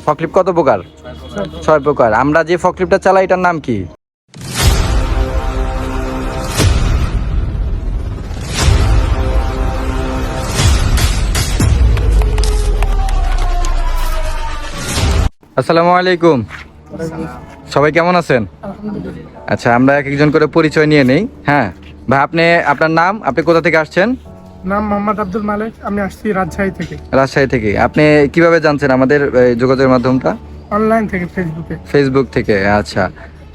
ফকলিফট কত প্রকার? 6 প্রকার। আমরা যে ফকলিফটটা চালাই এটার নাম কি? আসসালামু আলাইকুম। সবাই কেমন আছেন? আচ্ছা, আমরা এক একজন করে পরিচয় নিয়ে নেই। হ্যাঁ ভাই, আপনার নাম, আপনি কোথা থেকে আসছেন? নাম মোহাম্মদ আব্দুল মালিক, আমি আসছি রাজশাহী থেকে। রাজশাহী থেকে। আপনি কিভাবে জানছেন আমাদের যোগাযোগের মাধ্যমটা? অনলাইন থেকে, ফেসবুক থেকে। আচ্ছা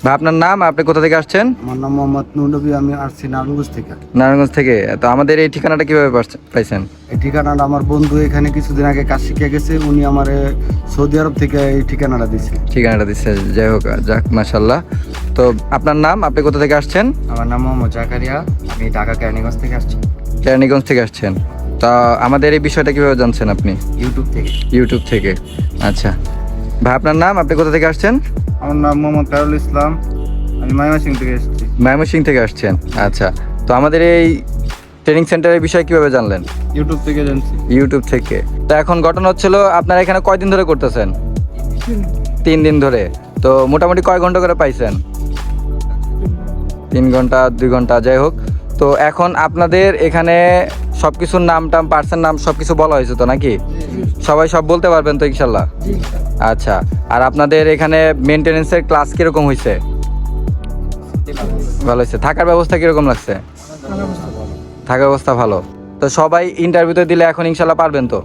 ভাই, আপনার নাম, আপনি কোথা থেকে আসছেন? আমার নাম মোহাম্মদ নুরনবী, আমি আসছি নারায়ণগঞ্জ থেকে। নারায়ণগঞ্জ থেকে। তো আমাদের এই ঠিকানাটা কিভাবে পাইছেন? এই ঠিকানাটা আমার বন্ধু এখানে কিছুদিন আগে কাজ শিখে গেছে, উনি আমার সৌদি আরব থেকে এই ঠিকানাটা দিয়েছে। ঠিকানাটা দিচ্ছে, যাই হোক, যাক মাশাল্লাহ। তো আপনার নাম, আপনি কোথা থেকে আসছেন? আমার নাম মোহাম্মদ জাকারিয়া, আমি ঢাকা কেরানীগঞ্জ থেকে আসছি। কেরানীগঞ্জ থেকে আসছেন। তা আমাদের এই বিষয়টা কিভাবে জানছেন আপনি? ইউটিউব থেকে। ইউটিউব থেকে। আচ্ছা ভাই, আপনার নাম, আপনি কোথা থেকে আসছেন? আমার নাম মোহাম্মদ তারুল ইসলাম, আমি ময়মনসিংহ থেকে এসেছি। ময়মনসিংহ থেকে আসছেন। আচ্ছা, তো আমাদের এই ট্রেনিং সেন্টারের বিষয়ে কিভাবে জানলেন? ইউটিউব থেকে জানছি। ইউটিউব থেকে। তো এখন ঘটনা হচ্ছিল, আপনারা এখানে কয়দিন ধরে করতেছেন? 3 দিন ধরে। তো মোটামুটি কয় ঘন্টা করে পাইছেন? 3 ঘন্টা 2 ঘন্টা, যাই হোক। তো এখন আপনাদের এখানে সবকিছুর নাম টাম, পার্সের নাম সবকিছু বলা হয়েছে তো নাকি? সবাই সব বলতে পারবেন তো ইনশাল্লাহ? আচ্ছা, আর আপনাদের এখানে মেনটেনেন্সের ক্লাস কিরকম হয়েছে? ভালো হয়েছে। থাকার ব্যবস্থা কিরকম লাগছে? থাকার ব্যবস্থা ভালো। তো সবাই ইন্টারভিউতে দিলে এখন ইনশাল্লাহ পারবেন তো?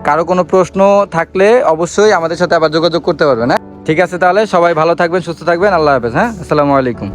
কারো কোনো প্রশ্ন থাকলে অবশ্যই আমাদের সাথে আবার যোগাযোগ করতে পারবেন। হ্যাঁ ঠিক আছে, তাহলে সবাই ভালো থাকবেন, সুস্থ থাকবেন। আল্লাহ হাফেজ। হ্যাঁ, আসসালামু আলাইকুম।